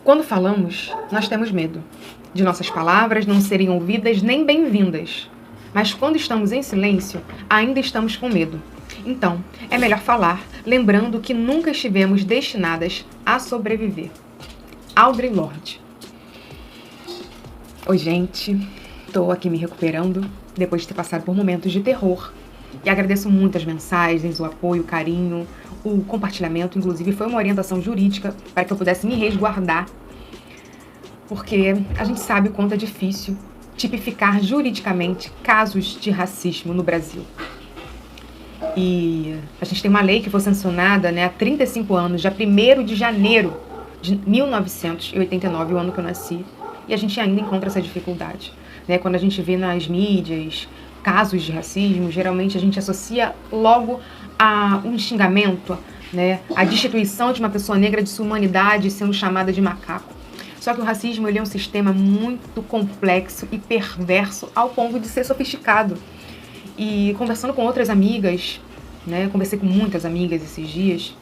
Quando falamos, nós temos medo de nossas palavras não serem ouvidas nem bem-vindas. Mas quando estamos em silêncio, ainda estamos com medo. Então, é melhor falar, lembrando que nunca estivemos destinadas a sobreviver. Audre Lorde. Oi, gente. Estou aqui me recuperando depois de ter passado por momentos de terror. E agradeço muito as mensagens, o apoio, o carinho, o compartilhamento. Inclusive, foi uma orientação jurídica para que eu pudesse me resguardar. Porque a gente sabe o quanto é difícil tipificar juridicamente casos de racismo no Brasil. E a gente tem uma lei que foi sancionada, há 35 anos, dia 1º de janeiro de 1989, o ano que eu nasci. E a gente ainda encontra essa dificuldade. Quando a gente vê nas mídias casos de racismo, geralmente a gente associa logo a um xingamento, a destituição de uma pessoa negra de sua humanidade sendo chamada de macaco. Só que o racismo ele é um sistema muito complexo e perverso ao ponto de ser sofisticado. E conversando com outras amigas, conversei com muitas amigas esses dias,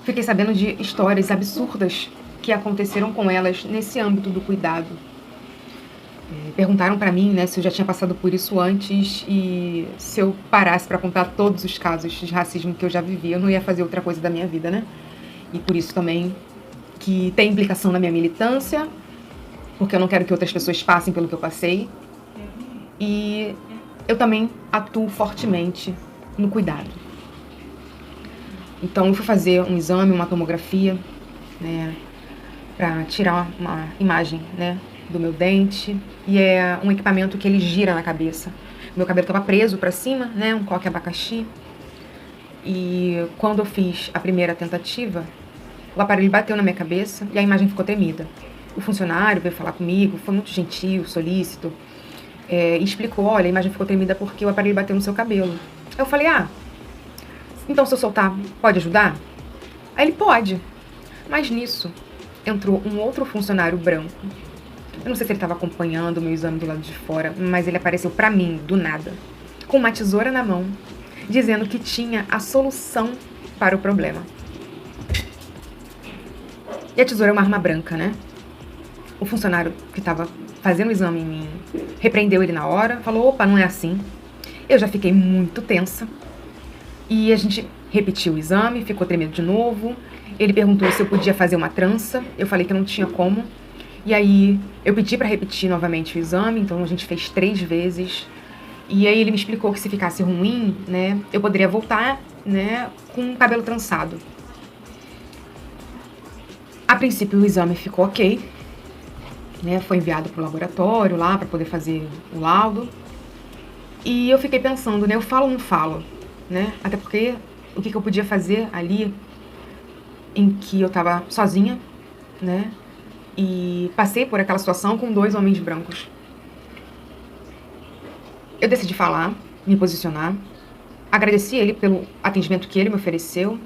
fiquei sabendo de histórias absurdas que aconteceram com elas nesse âmbito do cuidado. Perguntaram pra mim, se eu já tinha passado por isso antes e se eu parasse pra contar todos os casos de racismo que eu já vivi, eu não ia fazer outra coisa da minha vida, E por isso também que tem implicação na minha militância, porque eu não quero que outras pessoas passem pelo que eu passei. E eu também atuo fortemente no cuidado. Então eu fui fazer um exame, uma tomografia, para tirar uma imagem, do meu dente. E é um equipamento que ele gira na cabeça. Meu cabelo estava preso para cima, um coque abacaxi. E quando eu fiz a primeira tentativa, o aparelho bateu na minha cabeça e a imagem ficou tremida. O funcionário veio falar comigo, foi muito gentil, solícito, e explicou, olha, a imagem ficou tremida porque o aparelho bateu no seu cabelo. Aí eu falei, então se eu soltar, pode ajudar? Aí ele, pode. Mas nisso, entrou um outro funcionário branco. Eu não sei se ele estava acompanhando o meu exame do lado de fora, mas ele apareceu pra mim, do nada, com uma tesoura na mão, dizendo que tinha a solução para o problema. E a tesoura é uma arma branca, O funcionário que estava fazendo o exame em mim repreendeu ele na hora, falou, opa, não é assim. Eu já fiquei muito tensa. E a gente repetiu o exame, ficou tremendo de novo. Ele perguntou se eu podia fazer uma trança. Eu falei que não tinha como. E aí eu pedi para repetir novamente o exame, então a gente fez 3 vezes. E aí ele me explicou que se ficasse ruim, eu poderia voltar, com o cabelo trançado. A princípio o exame ficou ok, foi enviado para o laboratório lá para poder fazer o laudo. E eu fiquei pensando, eu falo ou não falo, Até porque o que eu podia fazer ali, em que eu estava sozinha, E passei por aquela situação com 2 homens brancos. Eu decidi falar, me posicionar, agradeci ele pelo atendimento que ele me ofereceu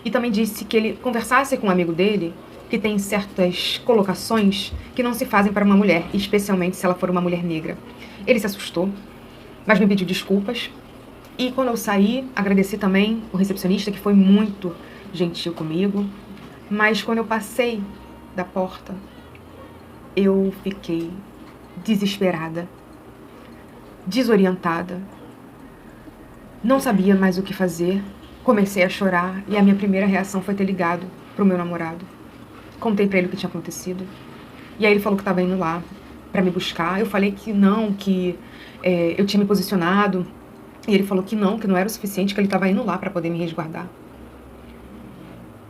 e também disse que ele conversasse com um amigo dele que tem certas colocações que não se fazem para uma mulher, especialmente se ela for uma mulher negra. Ele se assustou, mas me pediu desculpas. E quando eu saí, agradeci também o recepcionista, que foi muito gentil comigo. Mas quando eu passei da porta, eu fiquei desesperada, desorientada, não sabia mais o que fazer, comecei a chorar e a minha primeira reação foi ter ligado pro meu namorado. Contei pra ele o que tinha acontecido e aí ele falou que estava indo lá pra me buscar. Eu falei que não, que eu tinha me posicionado e ele falou que não era o suficiente, que ele estava indo lá pra poder me resguardar.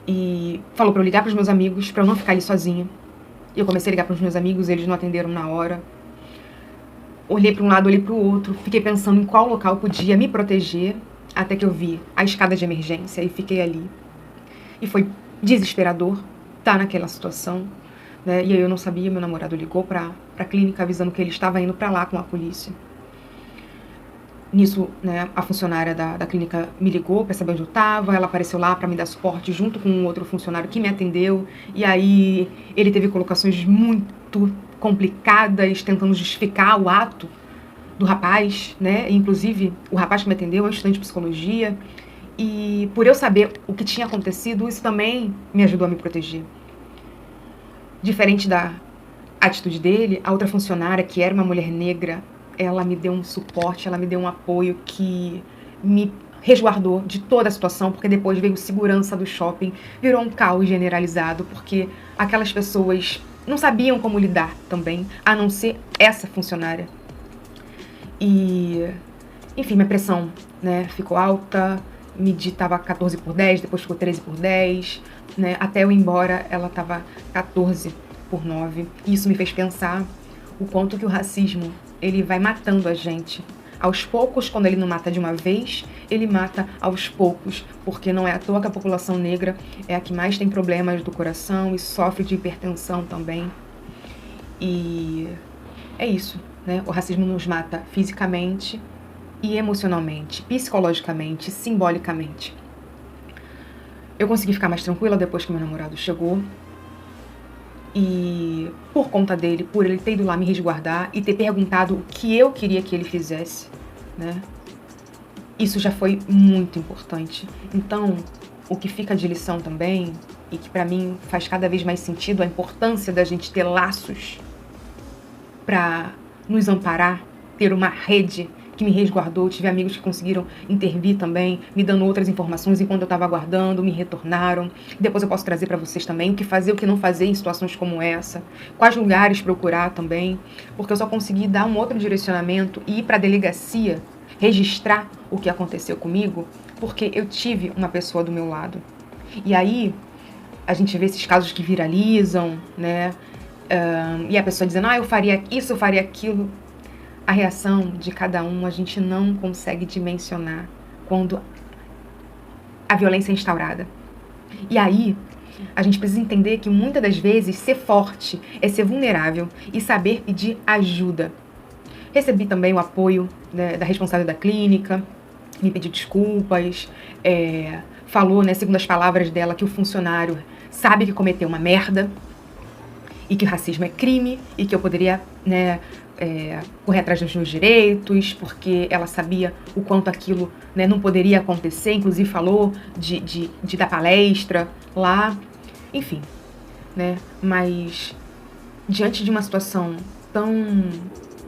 E falou pra eu ligar pros meus amigos, pra eu não ficar ali sozinha. E eu comecei a ligar pros meus amigos, eles não atenderam na hora. Olhei pra um lado, olhei pro outro, fiquei pensando em qual local podia me proteger, até que eu vi a escada de emergência e fiquei ali. E foi desesperador estar naquela situação, E aí eu não sabia, meu namorado ligou pra clínica avisando que ele estava indo pra lá com a polícia. Nisso, a funcionária da clínica me ligou para saber onde eu estava, ela apareceu lá para me dar suporte junto com um outro funcionário que me atendeu, e aí ele teve colocações muito complicadas, tentando justificar o ato do rapaz, Inclusive, o rapaz que me atendeu é um estudante de psicologia, E por eu saber o que tinha acontecido, isso também me ajudou a me proteger. Diferente da atitude dele, a outra funcionária, que era uma mulher negra, ela me deu um suporte, ela me deu um apoio que me resguardou de toda a situação, porque depois veio segurança do shopping, virou um caos generalizado, porque aquelas pessoas não sabiam como lidar também, a não ser essa funcionária. E, enfim, minha pressão, né, ficou alta, medi estava 14/10, depois ficou 13/10, né, até eu ir embora ela estava 14/9. E isso me fez pensar o quanto que o racismo, ele vai matando a gente. Aos poucos, quando ele não mata de uma vez, ele mata aos poucos, porque não é à toa que a população negra é a que mais tem problemas do coração e sofre de hipertensão também. E é isso, né? O racismo nos mata fisicamente e emocionalmente, psicologicamente, simbolicamente. Eu consegui ficar mais tranquila depois que meu namorado chegou. E por conta dele, por ele ter ido lá me resguardar e ter perguntado o que eu queria que ele fizesse, né? Isso já foi muito importante. Então, o que fica de lição também, e que pra mim faz cada vez mais sentido, a importância da gente ter laços pra nos amparar, ter uma rede que me resguardou. Tive amigos que conseguiram intervir também, me dando outras informações enquanto eu estava aguardando, me retornaram. Depois eu posso trazer para vocês também o que fazer, o que não fazer em situações como essa, quais lugares procurar também, porque eu só consegui dar um outro direcionamento e ir para a delegacia registrar o que aconteceu comigo, porque eu tive uma pessoa do meu lado. E aí a gente vê esses casos que viralizam, né? E a pessoa dizendo, eu faria isso, eu faria aquilo. A reação de cada um a gente não consegue dimensionar quando a violência é instaurada. E aí, a gente precisa entender que muitas das vezes ser forte é ser vulnerável e saber pedir ajuda. Recebi também o apoio, né, da responsável da clínica, me pediu desculpas, falou, né, segundo as palavras dela, que o funcionário sabe que cometeu uma merda e que o racismo é crime e que eu poderia, né, correr atrás dos meus direitos, porque ela sabia o quanto aquilo, né, não poderia acontecer, inclusive falou de dar palestra lá, enfim, né, mas diante de uma situação tão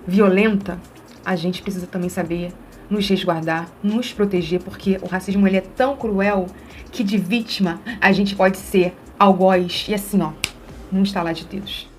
violenta, a gente precisa também saber nos resguardar, nos proteger, porque o racismo ele é tão cruel que de vítima a gente pode ser algoz e assim, num estalar de dedos.